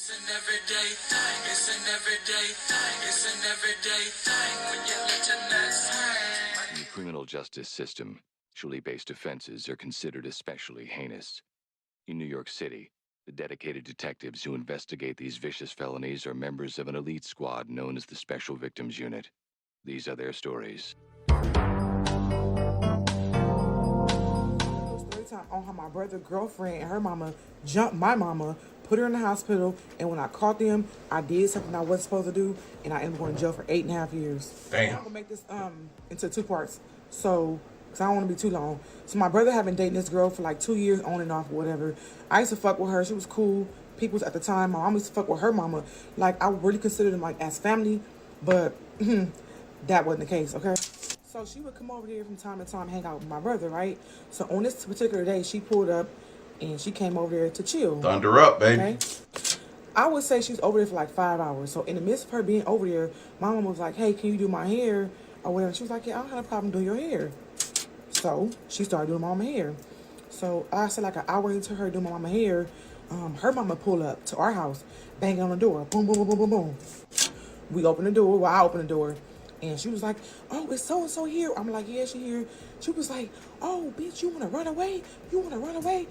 It's an everyday thing. It's an everyday thing. It's an everyday thing when you let your nuts hang. In the criminal justice system, sexually-based offenses are considered especially heinous. In New York City, the dedicated detectives who investigate these vicious felonies are members of an elite squad known as the Special Victims Unit. These are their stories. Story time on how my brother's girlfriend and her mama jumped my mama, put her in the hospital, and when I caught them, I did something I wasn't supposed to do, and I ended up going to jail for 8.5 years. Damn. I'm gonna make this into 2 parts, so because I don't want to be too long. So my brother had been dating this girl for like 2 years on and off, or whatever. I used to fuck with her. She was cool. People at the time, my mom used to fuck with her mama. Like I really considered them like as family, but that wasn't the case. Okay. So she would come over here from time to time, hang out with my brother, right? So on this particular day, she pulled up and she came over there to chill. Thunder up, baby. Okay? I would say she was over there for like 5 hours. So in the midst of her being over there, my mom was like, hey, can you do my hair or whatever? She was like, yeah, I don't have a problem doing your hair. So she started doing my mama hair. So I said like an hour into her doing my mama hair, her mama pulled up to our house, banging on the door. Boom, boom, boom, boom, boom, boom. We opened the door. Well, I opened the door. And she was like, oh, is so-and-so here? I'm like, yeah, she here. She was like, oh, bitch, you want to run away? You want to run away?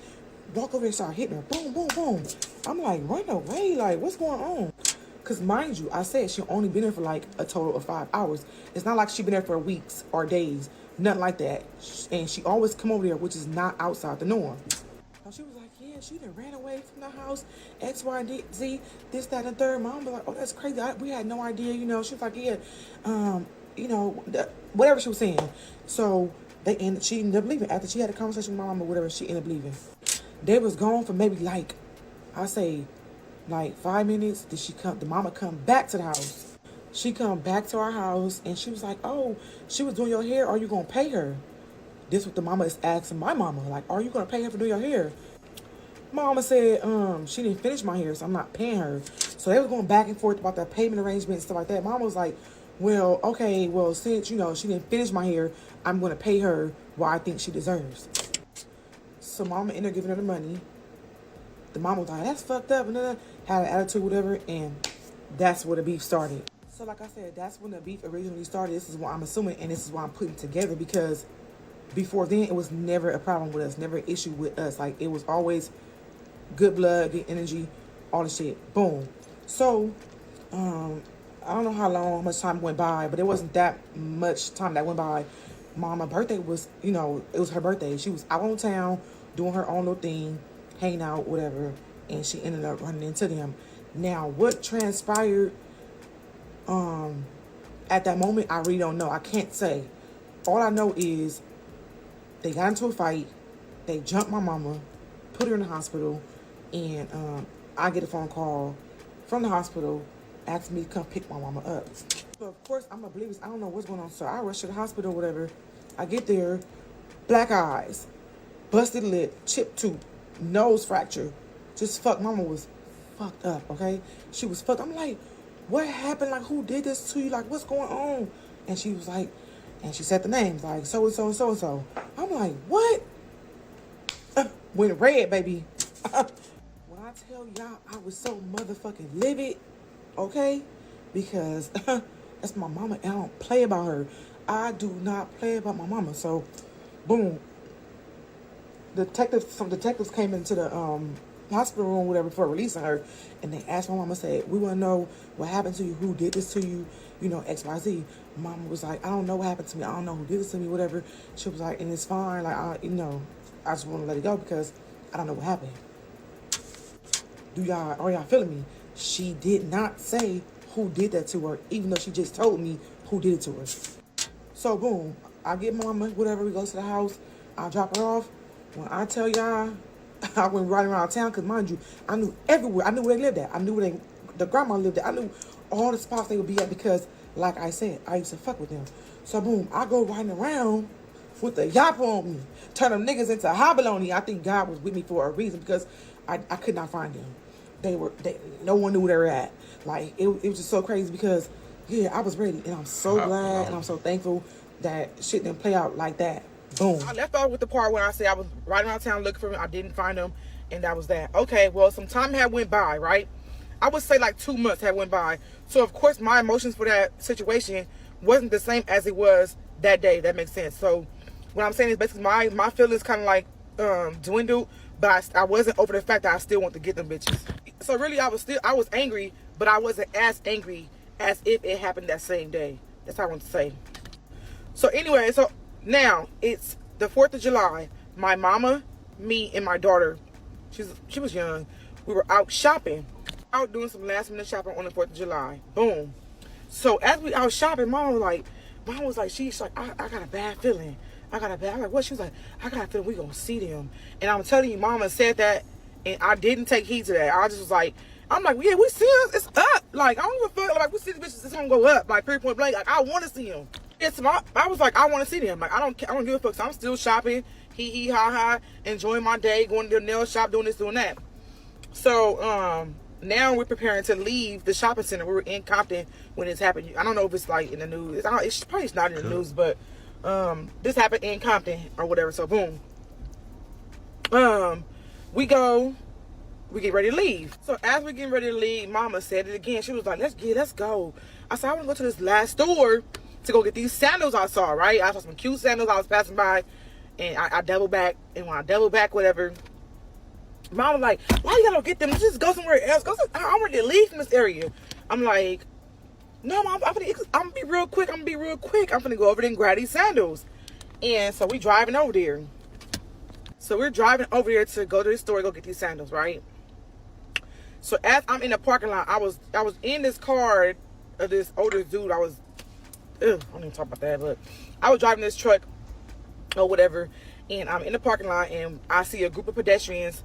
Walk over and start hitting her. Boom, boom, boom. I'm like, run away? Like, what's going on? Because mind you, I said she only been there for like a total of 5 hours. It's not like she been there for weeks or days. Nothing like that. And she always come over there, which is not outside the norm. So she was like, yeah, she done ran away from the house, X, Y, and Z, this, that, and third. Mom was like, oh, that's crazy. We had no idea, you know. She was like, yeah, you know, whatever she was saying. So she ended up leaving. After she had a conversation with my mom or whatever, she ended up leaving. They was gone for maybe like, I say, like 5 minutes. Did the mama come back to the house? She come back to our house and she was like, oh, she was doing your hair. Are you going to pay her? This what the mama is asking my mama. Like, are you going to pay her for doing your hair? My mama said, she didn't finish my hair, so I'm not paying her. So they was going back and forth about the payment arrangement and stuff like that. Mama was like, well, okay, well, since, you know, she didn't finish my hair, I'm going to pay her what I think she deserves. So mama ended up giving her the money. The mama was like, that's fucked up, and then had an attitude, whatever, and that's where the beef started. So like I said, that's when the beef originally started. This is what I'm assuming, and this is what I'm putting together, because before then, it was never a problem with us, never an issue with us. Like, it was always good blood, good energy, all the shit. Boom. So, I don't know how much time went by, but it wasn't that much time that went by. Mama's birthday was, you know, it was her birthday. She was out on town doing her own little thing, hanging out, whatever, and she ended up running into them. Now, what transpired at that moment, I really don't know. I can't say. All I know is they got into a fight. They jumped my mama, put her in the hospital, and I get a phone call from the hospital asking me to come pick my mama up. So, of course, I'm a believer. I don't know what's going on. So I rush to the hospital or whatever. I get there, black eyes, busted lip, chipped tooth, nose fracture. Just fuck. Mama was fucked up, okay? She was fucked. I'm like, what happened? Like, who did this to you? Like, what's going on? And she was like, and she said the names, like, so-and-so and so-and-so. I'm like, what? Went red, baby. When I tell y'all I was so motherfucking livid, okay? Because that's my mama, and I don't play about her. I do not play about my mama. So, boom. Some detectives came into the hospital room, whatever, before releasing her, and they asked my mama, said, we want to know what happened to you, who did this to you, you know, XYZ. Mama was like, I don't know what happened to me, I don't know who did this to me, whatever. She was like, and it's fine, like, I just want to let it go because I don't know what happened. Are y'all feeling me? She did not say who did that to her, even though she just told me who did it to her. So, boom, I get mama, whatever, we go to the house, I drop her off. When I tell y'all, I went riding around town, because mind you, I knew everywhere. I knew where they lived at. I knew where the grandma lived at. I knew all the spots they would be at because, like I said, I used to fuck with them. So, boom, I go riding around with the yap on me, turn them niggas into abalone. I think God was with me for a reason, because I could not find them. No one knew where they were at. Like, it was just so crazy because, yeah, I was ready. And I'm so glad and I'm so thankful that shit didn't play out like that. Boom. I left off with the part where I said I was riding around town looking for him. I didn't find him. And that was that. Okay, well, some time had went by, right? I would say like 2 months had went by. So of course my emotions for that situation wasn't the same as it was that day. That makes sense. So what I'm saying is basically my feelings kind of like dwindled, but I wasn't over the fact that I still want to get them bitches. So really I was angry, but I wasn't as angry as if it happened that same day. That's what I want to say. So anyway, so now it's the 4th of July. My mama, me, and my daughter, she was young, we were out shopping, out doing some last minute shopping on the 4th of July. Boom. So as we out shopping, mom was like, she's like, I got a bad feeling. I'm like, what? She was like, I got a feeling we gonna see them. And I'm telling you, mama said that, and I didn't take heed to that. I just was like, I'm like, yeah, we see them. It's up. Like, I don't give a fuck. Like, we see the bitches. It's gonna go up. Like, point blank. Like, I want to see them. I was like, I want to see them. Like, I don't give a fuck. So I'm still shopping. Hee ha ha. Enjoying my day. Going to the nail shop. Doing this, doing that. So, now we're preparing to leave the shopping center. We were in Compton when this happened. I don't know if it's like in the news. It's probably not in the news, but this happened in Compton or whatever. So boom. We get ready to leave. So as we getting ready to leave, mama said it again. She was like, let's go. I said, I want to go to this last store to go get these sandals I saw, right? I saw some cute sandals I was passing by, and I double back. And when I double back, whatever, mom was like, why you gotta get them? Just go somewhere else. I'm ready to leave from this area. I'm like, no, mom, I'm gonna be real quick. I'm gonna go over there and grab these sandals. And so we driving over there. So we're driving over there to go to the store, go get these sandals, right? So as I'm in the parking lot, I was in this car of this older dude. I don't even talk about that, but I was driving this truck or whatever, and I'm in the parking lot, and I see a group of pedestrians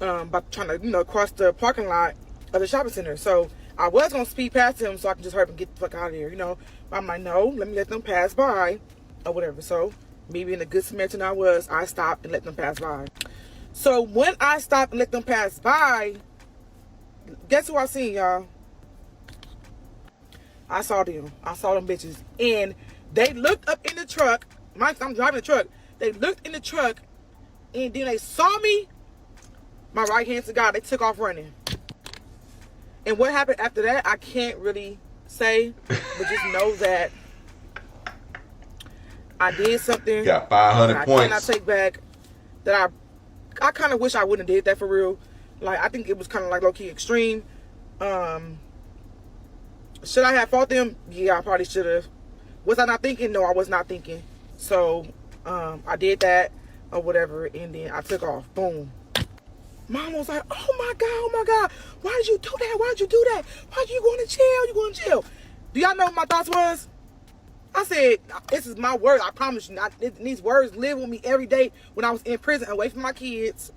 about trying to, cross the parking lot of the shopping center. So I was gonna speed past him so I can just hurry up and get the fuck out of here, But I'm like, no, let me let them pass by or whatever. So me being the good Samaritan I stopped and let them pass by. So when I stopped and let them pass by, guess who I seen, y'all? I saw them bitches. And they looked up in the truck. I'm driving the truck. They looked in the truck, and then they saw me. My right hand to God, they took off running. And what happened after that, I can't really say, but just know that I did something. Got 500 points. I cannot take back. That I kind of wish I wouldn't have did that for real. Like, I think it was kind of like low-key extreme. Should I have fought them? Yeah, I probably should have. Was I not thinking? No, I was not thinking. So, I did that or whatever, and then I took off. Boom. Mom was like, oh my God. Why did you do that? Why did you do that? Why you going to jail? You going to jail? Do y'all know what my thoughts was? I said, this is my word. I promise you. These words live with me every day when I was in prison, away from my kids.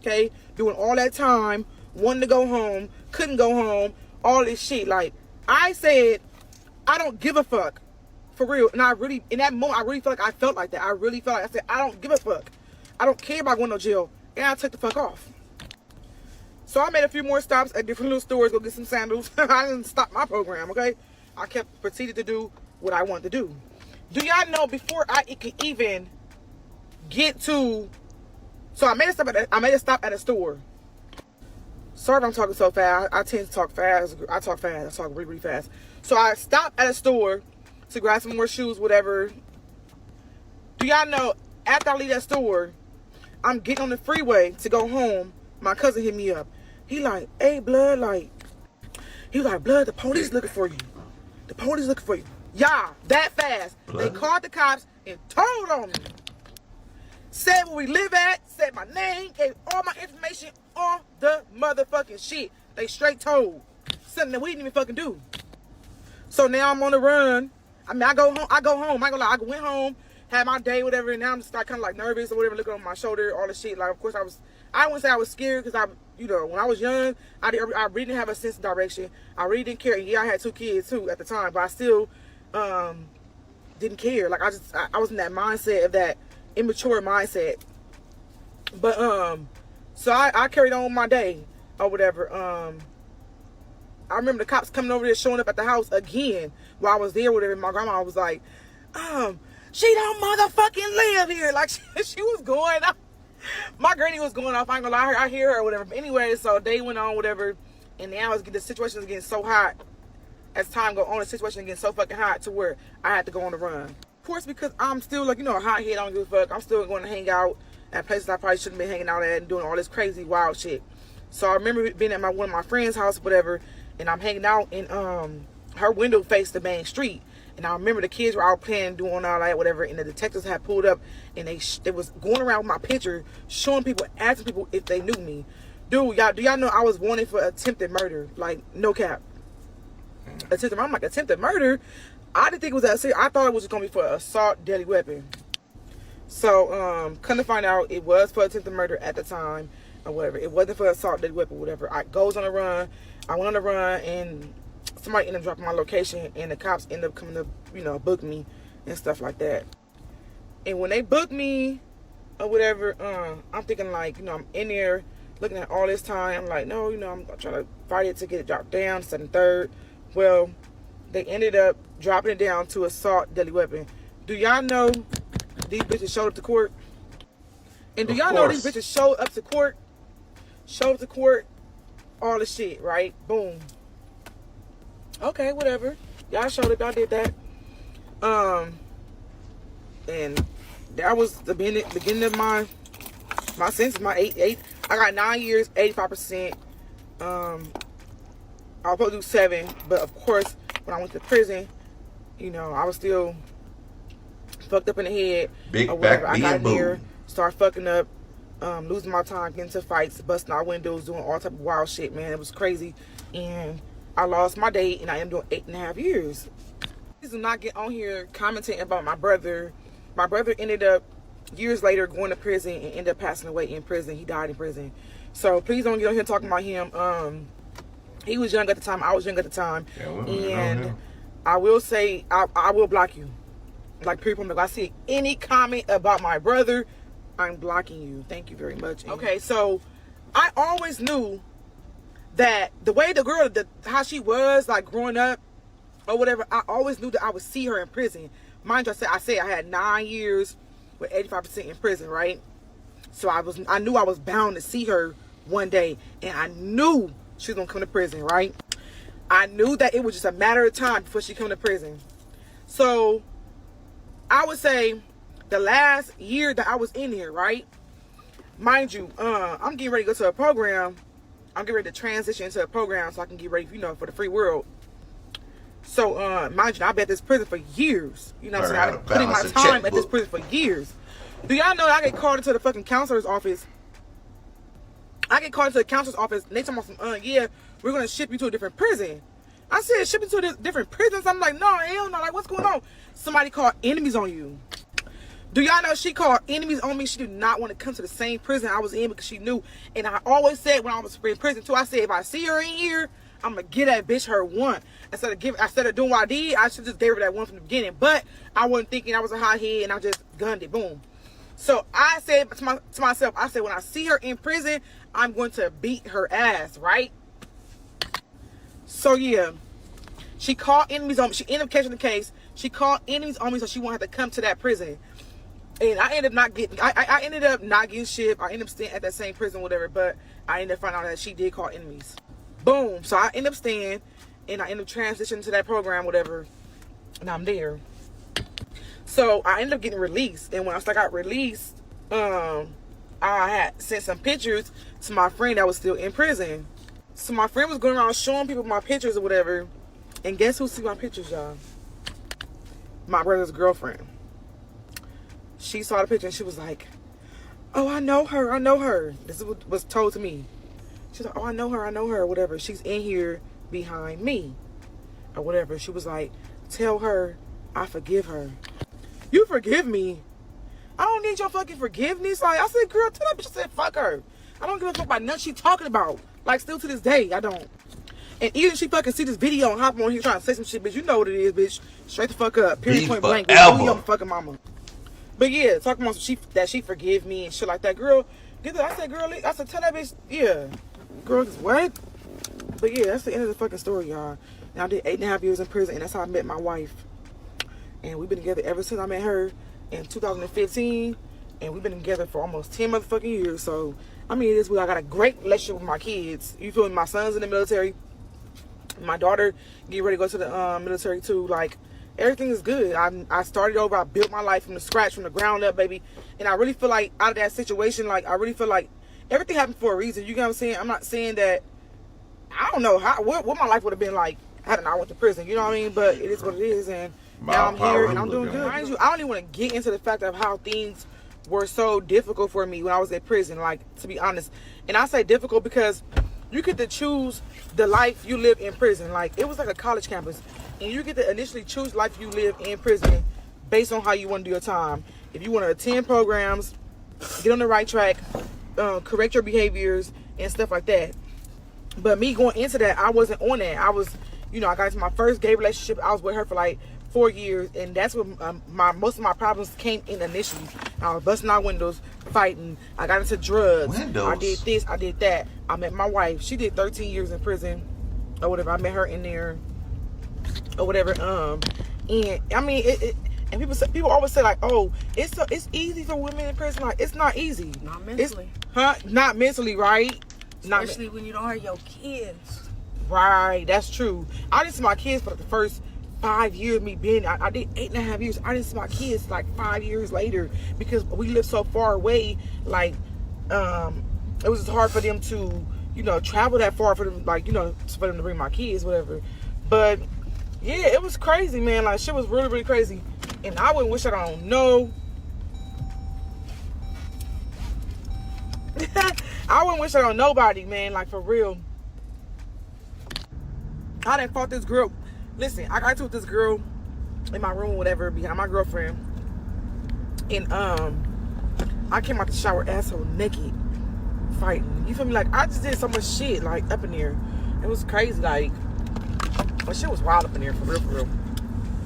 Okay? Doing all that time, wanting to go home, couldn't go home, all this shit. Like, I said, I don't give a fuck. For real. And in that moment, I really felt like I felt like that. I said, I don't give a fuck. I don't care about going to jail. And I took the fuck off. So I made a few more stops at different little stores, go get some sandals. I didn't stop my program, okay? I proceeded to do what I wanted to do. Do y'all know before I could even get to... So I made a stop at a store. Sorry if I'm talking so fast. I tend to talk fast. I talk really, really fast. So I stopped at a store to grab some more shoes, whatever. Do y'all know, after I leave that store, I'm getting on the freeway to go home. My cousin hit me up. He like, hey, blood, like, he was like, blood, the police looking for you. The police looking for you. Yeah, that fast. Blood. They called the cops and told on me. Said where we live at, said my name, gave all my information, all the motherfucking shit. They straight told. Something that we didn't even fucking do. So now I'm on the run. I mean, I go home. I ain't gonna lie. I went home, had my day, whatever, and now I'm just like kind of like nervous or whatever, looking on my shoulder, all the shit. Like, of course, I wouldn't say I was scared because when I was young, I really didn't have a sense of direction. I really didn't care. And yeah, I had 2 kids too at the time, but I still didn't care. Like, I was in that mindset of that immature mindset. But so I carried on my day or whatever. I remember the cops coming over there, showing up at the house again while I was there, whatever. My grandma was like, she don't motherfucking live here. Like, she was going off. My granny was going off. I ain't gonna lie, I hear her or whatever. But anyway, so day went on, whatever. And now the situation is getting so hot. As time go on, the situation is getting so fucking hot to where I had to go on the run. Of course, because I'm still like, you know, a hothead, I don't give a fuck. I'm still going to hang out at places I probably shouldn't be hanging out at and doing all this crazy wild shit. So I remember being at one of my friend's house, whatever, and I'm hanging out, and her window faced the main street. And I remember the kids were out playing, doing all that, whatever, and the detectives had pulled up, and they was going around with my picture, showing people, asking people if they knew me. Dude, do y'all know I was wanted for attempted murder? Like, no cap. Attempted, I'm like, attempted murder? I didn't think it was that serious. I thought it was just going to be for assault, deadly weapon. So, come to find out, it was for attempted murder at the time, or whatever. It wasn't for assault, deadly weapon, whatever. I goes on a run. I went on a run, and somebody ended up dropping my location, and the cops ended up coming to, you know, book me and stuff like that. And when they booked me or whatever, I'm thinking like, you know, I'm in there looking at all this time. I'm like, no, you know, I'm trying to fight it to get it dropped down, second, third. Well, they ended up dropping it down to assault, deadly weapon. Do y'all know these bitches showed up to court? And do y'all know these bitches showed up to court? Showed up to court, all the shit, right? Boom. Okay, whatever. Y'all showed up, y'all did that. And that was the beginning of my sentence, my 8. I got 9 years, 85%. I was supposed to do 7, but of course, when I went to prison, you know, I was still fucked up in the head. Big or whatever. back I got in being there, booed. started fucking up, losing my time, getting into fights, busting out windows, doing all type of wild shit, man. It was crazy. And I lost my date, and I am doing 8.5 years. Please do not get on here commenting about my brother. My brother ended up years later going to prison and ended up passing away in prison. He died in prison. So please don't get on here talking about him. He was young at the time. I was young at the time. Yeah, and I will say, I will block you. Like, period. If I see any comment about my brother, I'm blocking you. Thank you very much. Okay, so I always knew that the way the girl, how she was, like, growing up or whatever, I always knew that I would see her in prison. Mind you, I said I had 9 years with 85% in prison, right? So I knew I was bound to see her one day, and I knew she was gonna come to prison, right? I knew that it was just a matter of time before she come to prison. So I would say the last year that I was in here, right? Mind you, I'm getting ready to go to a program. I'm getting ready to transition into a program so I can get ready, you know, for the free world. So, mind you, I've been at this prison for years. You know what I'm saying? I've been putting my time at this prison for years. Do y'all know that I get called into the fucking counselor's office? I get called into the counselor's office, and they talking about some, yeah, we're going to ship you to a different prison. I said, ship you to different prisons? I'm like, no, hell no. Like, what's going on? Somebody called enemies on you. Do y'all know she called enemies on me? She did not want to come to the same prison I was in because she knew. And I always said when I was in prison, too, I said, if I see her in here, I'm going to give that bitch her one. Instead of doing what I did, I should just gave her that one from the beginning. But I wasn't thinking I was a hothead, and I just gunned it. Boom. So I said to myself, I said, when I see her in prison, I'm going to beat her ass, right? So, yeah. She called enemies on me. She ended up catching the case. She called enemies on me so she won't have to come to that prison. And I ended up not getting, I ended up not getting shit. I ended up staying at that same prison, whatever. But I ended up finding out that she did call enemies. Boom. So I ended up staying, and I ended up transitioning to that program, whatever. And I'm there. So I ended up getting released. And when I got released, I had sent some pictures to my friend that was still in prison. So my friend was going around showing people my pictures or whatever. And guess who see my pictures, y'all? My brother's girlfriend. She saw the picture and she was like, oh, I know her, I know her. This is what was told to me. She's like, oh, I know her, whatever. She's in here behind me, or whatever. She was like, tell her I forgive her. You forgive me? I don't need your fucking forgiveness. Like, I said, girl, tell that bitch, I said, fuck her. I don't give a fuck about nothing she talking about. Like, still to this day, I don't. And even if she fucking see this video and hop on here trying to say some shit, bitch, you know what it is, bitch. Straight the fuck up. Period, point blank. Bitch, you your fucking mama. But yeah, talking about that she forgive me and shit like that. Girl, I said, girl, I said, tell that bitch, yeah. Girl, what? But yeah, that's the end of the fucking story, y'all. And I did 8.5 years in prison, and that's how I met my wife. And we've been together ever since I met her in 2015. And we've been together for almost 10 motherfucking years. So I mean, it is. I got a great relationship with my kids. You feel me? My son's in the military. My daughter getting ready to go to the military too. Like, everything is good. I started over. I built my life from the scratch, from the ground up, baby. And I really feel like out of that situation, like, I really feel like everything happened for a reason. You get what I'm saying? I'm not saying that, I don't know what my life would have been like had I not went to prison. You know what I mean? But it is what it is. And now I'm here and I'm doing good. Mind you, I don't even want to get into the fact of how things were so difficult for me when I was in prison, like, to be honest. And I say difficult because you get to choose the life you live in prison. Like, it was like a college campus, and you get to initially choose the life you live in prison based on how you want to do your time. If you want to attend programs, get on the right track, correct your behaviors and stuff like that. But me going into that, I wasn't on that. I was, I got into my first gay relationship. I was with her for like 4 years, and that's when most of my problems came in initially. I was busting out windows, fighting. I got into drugs. I did this, I did that. I met my wife. She did 13 years in prison or whatever. I met her in there or whatever. And I mean, and people always say like, oh, it's easy for women in prison. Like, it's not easy. Not mentally. Not mentally, right? Especially when you don't have your kids. Right, that's true. I didn't see my kids for the first 5 years of me being, I did 8.5 years. I didn't see my kids like 5 years later because we lived so far away. Like, it was hard for them to, travel that far for them, like, for them to bring my kids, whatever. But yeah, it was crazy, man. Like, shit was really, really crazy. And I wouldn't wish it on no. I wouldn't wish it on nobody, man. Like, for real. I done fought this girl. Listen, I got into this girl in my room or whatever behind my girlfriend. And I came out the shower asshole naked fighting. You feel me? Like, I just did so much shit, like, up in there. It was crazy, like, but shit was wild up in there, for real, for real.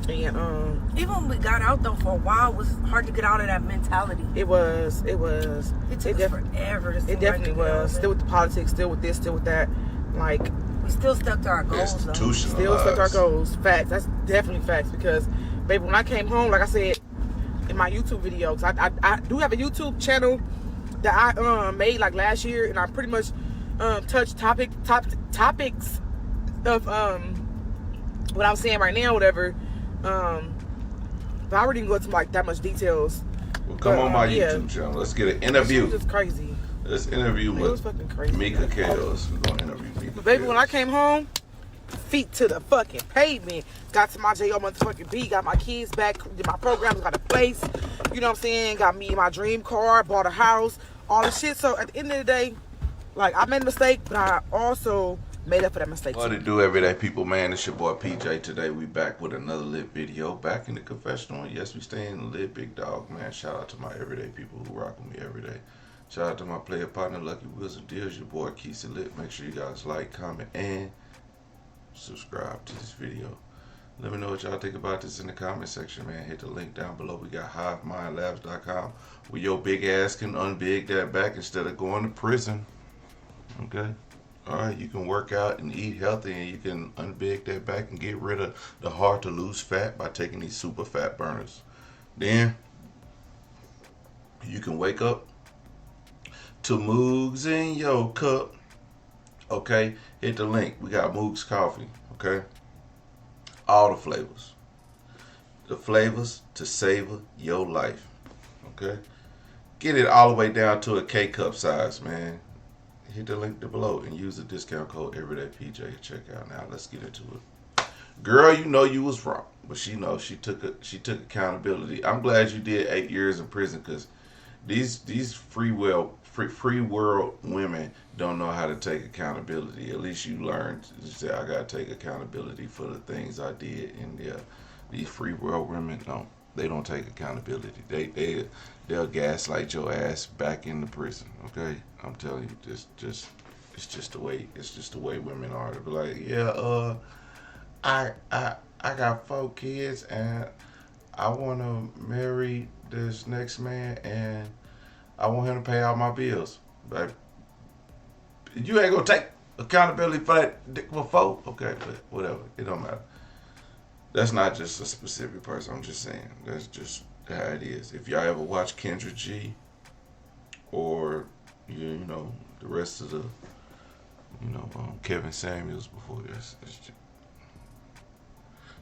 And even when we got out though, for a while, it was hard to get out of that mentality. It was. It took us forever. It definitely was. Still with the politics, still with this, still with that. Like, we still stuck to our goals though. Still stuck to our goals. Facts. That's definitely facts. Because, baby, when I came home, like I said in my YouTube videos, I do have a YouTube channel that I made like last year, and I pretty much touched topics of what I'm saying right now, whatever. But I already didn't go into like that much details. Well, come on my YouTube channel. Let's get an interview. It was just crazy. Let's interview with Mika Chaos. We're gonna interview Mika. But baby, when I came home, feet to the fucking pavement. Got to my J.O. motherfucking B. Got my kids back. Did my programs. Got a place. You know what I'm saying? Got me my dream car. Bought a house. All the shit. So at the end of the day, like, I made a mistake, but I also made up for that mistake. What to do, everyday people, man? It's your boy PJ. Today we back with another lit video. Back in the confessional. Yes, we stay in the lit, big dog, man. Shout out to my everyday people who rock with me every day. Shout out to my player partner, Lucky Wheels and Deals. Your boy Keith Lit. Make sure you guys like, comment, and subscribe to this video. Let me know what y'all think about this in the comment section, man. Hit the link down below. We got HiveMindLabs.com where your big ass can unbig that back instead of going to prison. Okay? Alright, you can work out and eat healthy, and you can unbig that back and get rid of the hard to lose fat by taking these super fat burners. Then you can wake up to Moogs in your cup. Okay, hit the link. We got Moogs coffee. Okay, all the flavors. The flavors to savor your life. Okay, get it all the way down to a K-cup size, man. Hit the link below and use the discount code everydaypj at checkout. Now let's get into it. Girl, you know you was wrong, but she knows she took accountability. I'm glad you did 8 years in prison, because these free world women don't know how to take accountability. At least you learned to say, I gotta take accountability for the things I did. And these free world women they don't take accountability. They'll gaslight your ass back into prison. Okay, I'm telling you, it's just the way women are. To be like, yeah, I got 4 kids and I want to marry this next man and I want him to pay all my bills. But you ain't gonna take accountability for that before. Okay, but whatever, it don't matter. That's not just a specific person. I'm just saying that's just how it is. If y'all ever watch Kendra G or you know, the rest of the, Kevin Samuels before this.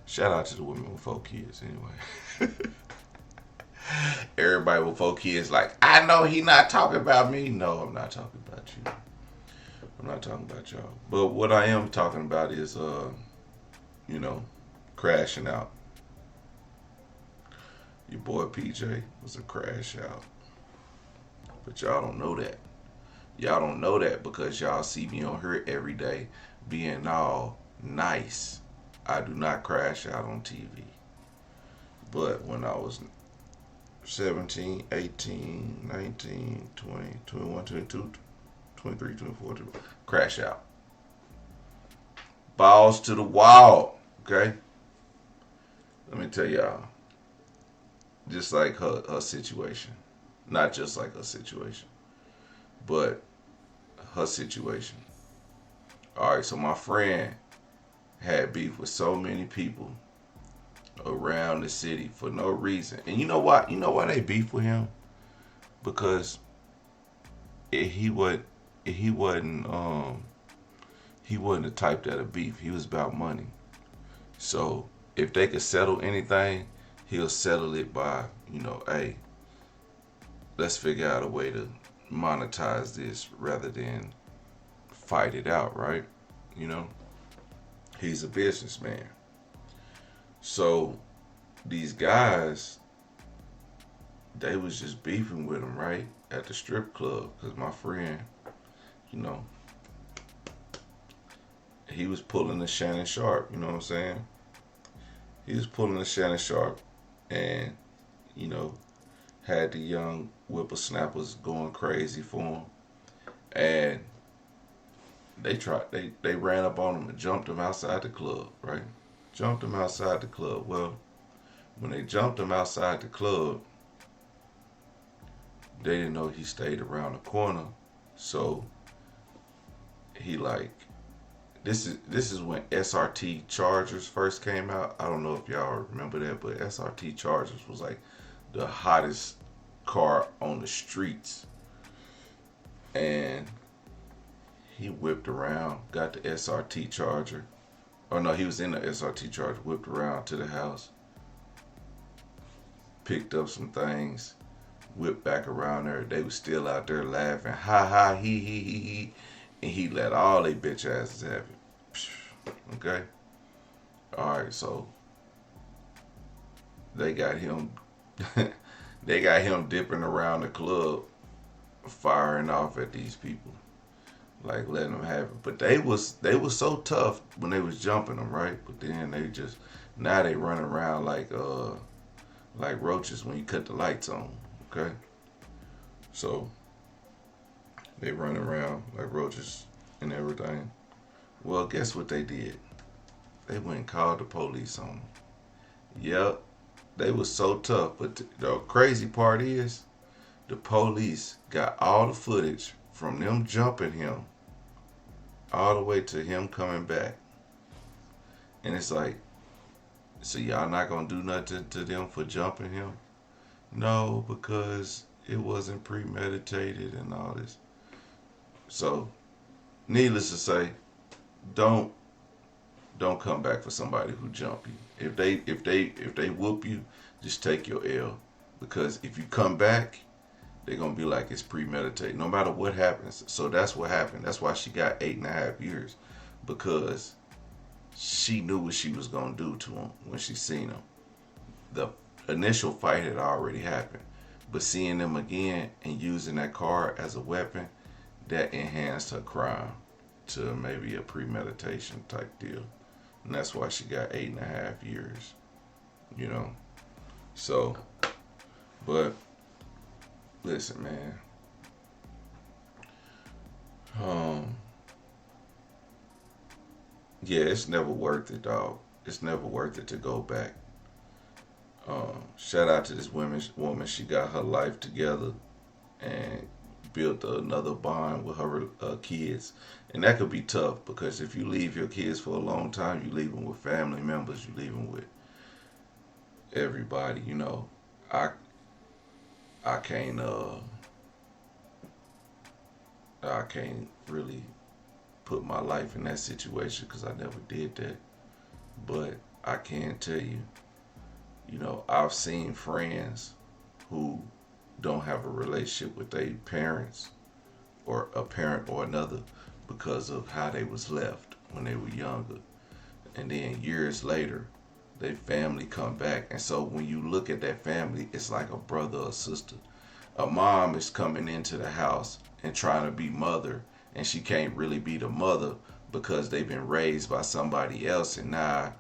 Shout out to the women with 4 kids, anyway. Everybody with 4 kids, like, I know he not talking about me. No, I'm not talking about you. I'm not talking about y'all. But what I am talking about is, crashing out. Your boy PJ was a crash out. But y'all don't know that. Y'all don't know that because y'all see me on here every day being all nice. I do not crash out on TV. But when I was 17, 18, 19, 20, 21, 22, 23, 24, crash out. Balls to the wall, okay? Let me tell y'all. Just like her situation. Not just like her situation, but her situation. Alright, so my friend had beef with so many people around the city for no reason. And you know why? You know why they beef with him? Because he wasn't the type that'll beef. He was about money. So if they could settle anything, he'll settle it by, hey, let's figure out a way to monetize this rather than fight it out, right? He's a businessman. So these guys, they was just beefing with him, right? At the strip club. Because my friend, he was pulling the Shannon Sharp, you know what I'm saying? He was pulling the Shannon Sharp and, had the young whippersnappers going crazy for him. And they ran up on him and jumped him outside the club, right? Jumped him outside the club. Well, when they jumped him outside the club, they didn't know he stayed around the corner. So he this is when SRT Chargers first came out. I don't know if y'all remember that, but SRT Chargers was like the hottest car on the streets. And he whipped around, got the SRT Charger. Oh no, he was in the SRT Charger, whipped around to the house, picked up some things, whipped back around there. They was still out there laughing, ha ha, he. And he let all they bitch asses have it. Okay? Alright, so they got him dipping around the club, firing off at these people. Like letting them have it. But they was so tough when they was jumping them, right? But then now they running around like roaches when you cut the lights on. Okay? So they run around like roaches and everything. Well, guess what they did? They went and called the police on them. Yep, they was so tough. But the crazy part is, the police got all the footage from them jumping him all the way to him coming back. And it's like, so y'all not gonna do nothing to them for jumping him? No, because it wasn't premeditated and all this. So, needless to say, don't come back for somebody who jump you. If they whoop you, just take your L. Because if you come back, they're gonna be like it's premeditated, no matter what happens. So that's what happened. That's why she got 8.5 years, because she knew what she was gonna do to him when she seen him. The initial fight had already happened, but seeing them again and using that car as a weapon, that enhanced her crime to maybe a premeditation type deal. And that's why she got 8.5 years. So, but listen, man. Yeah, it's never worth it, dog. It's never worth it to go back. Shout out to this woman. She got her life together and built another bond with her kids. And that could be tough, because if you leave your kids for a long time, you leave them with family members, you leave them with everybody. I can't I can't really put my life in that situation because I never did that. But I can tell you, I've seen friends who don't have a relationship with their parents or a parent or another because of how they was left when they were younger. And then years later, their family come back. And so when you look at that family, it's like a brother or sister. A mom is coming into the house and trying to be mother, and she can't really be the mother because they've been raised by somebody else, and now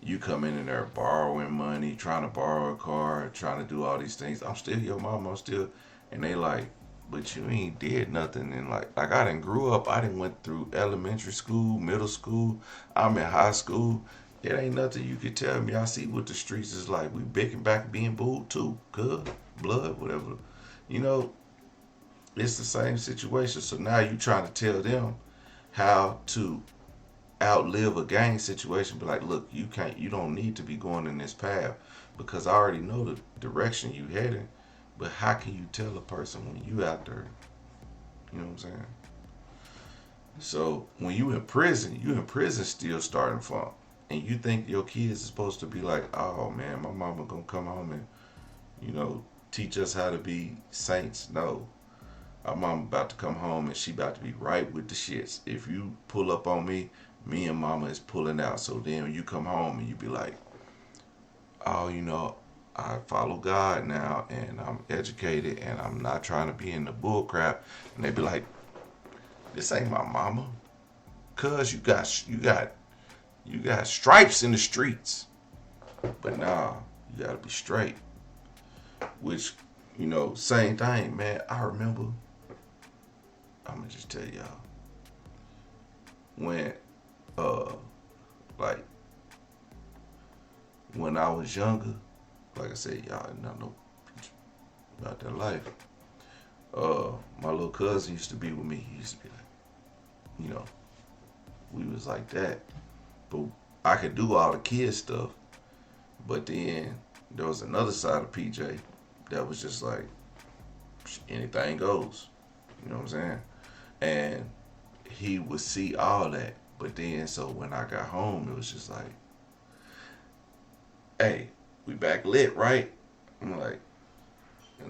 you come in there borrowing money, trying to borrow a car, trying to do all these things. I'm still your mom, I'm still, and they like, but you ain't did nothing. And like I didn't grew up, I didn't went through elementary school, middle school, I'm in high school. It ain't nothing you could tell me. I see what the streets is like. We big back being booed too, good, blood, whatever. You know, it's the same situation. So now you trying to tell them how to outlive a gang situation. Be like, look, you don't need to be going in this path because I already know the direction you heading. But how can you tell a person when you out there? You know what I'm saying? So when you in prison still starting from. And you think your kids is supposed to be like, oh man, my mama gonna come home and, teach us how to be saints. No. Our mama about to come home and she about to be right with the shits. If you pull up on me, me and mama is pulling out. So then when you come home and you be like, oh, I follow God now and I'm educated and I'm not trying to be in the bull crap. And they be like, this ain't my mama. Cuz you got stripes in the streets. But nah, you gotta be straight. Which, same thing, man. I remember, I'm gonna just tell y'all, when when I was younger, like I said, y'all not know about that life. My little cousin used to be with me. He used to be like, we was like that. But I could do all the kid stuff. But then there was another side of PJ that was just like, anything goes. You know what I'm saying? And he would see all that. But then, so when I got home, it was just like, hey, we back lit, right? I'm like,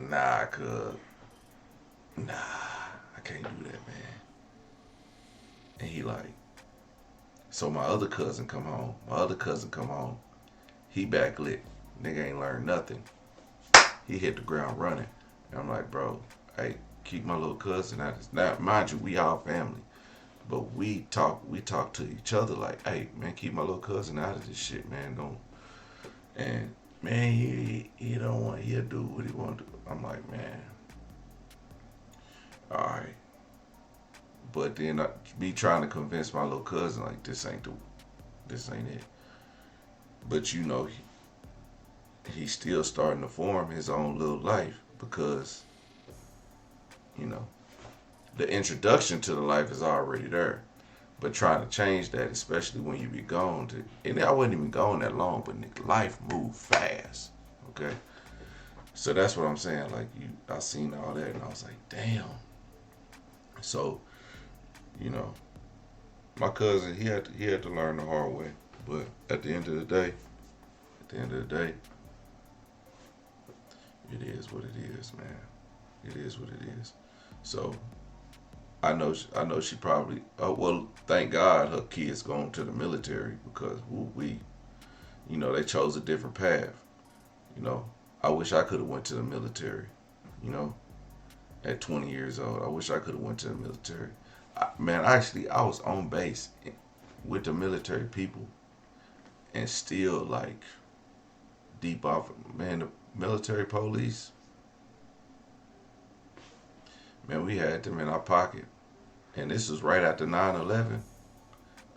nah, I can't do that, man. And he like, so my other cousin come home. He back lit. Nigga ain't learned nothing. He hit the ground running. And I'm like, bro, hey, keep my little cousin out of this. Now, mind you, we all family. But we talk to each other like, hey, man, keep my little cousin out of this shit, man. Don't. And, man, he don't want, he'll do what he want to do. I'm like, man, all right. But then I be trying to convince my little cousin, like, this ain't it. But, he's still starting to form his own little life because, the introduction to the life is already there. But trying to change that, especially when you be gone and I wasn't even gone that long, but life moved fast, okay? So that's what I'm saying. Like, I seen all that and I was like, damn. So, my cousin, he had to learn the hard way. But at the end of the day, it is what it is, man. It is what it is. So I know she probably. Well, thank God her kids going to the military because they chose a different path. I wish I could have went to the military. At 20 years old, I wish I could have went to the military. I was on base with the military people, and still like deep off. Man, the military police. Man, we had them in our pocket. And this was right after 9/11.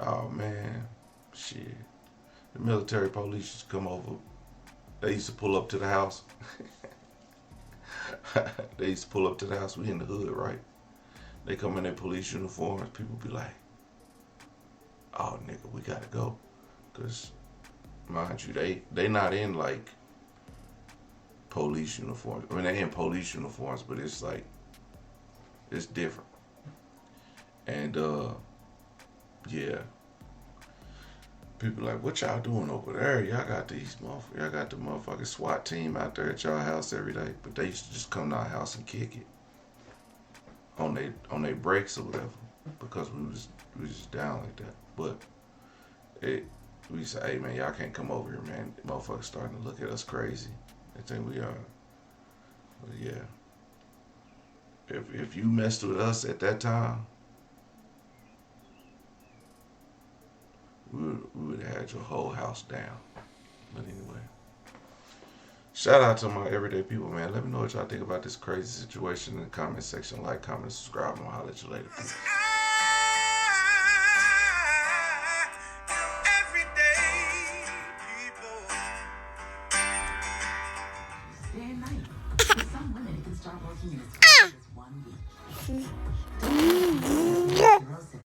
Oh, man. Shit. The military police used to come over. They used to pull up to the house. We in the hood, right? They come in their police uniforms. People be like, oh, nigga, we gotta go. Because, mind you, they not in, like, police uniforms. I mean, they in police uniforms, but it's like, it's different. And yeah. People like, what y'all doing over there? Y'all got these motherfuckers. Y'all got the motherfucking SWAT team out there at y'all house every day. But they used to just come to our house and kick it on they breaks or whatever, because we was just down like that. But we say, hey man, y'all can't come over here, man. The motherfuckers starting to look at us crazy. They think we are. But yeah. If you messed with us at that time, we would have had your whole house down. But anyway. Shout out to my everyday people, man. Let me know what y'all think about this crazy situation in the comment section. Like, comment, subscribe, and I'll holler at you later. Peace.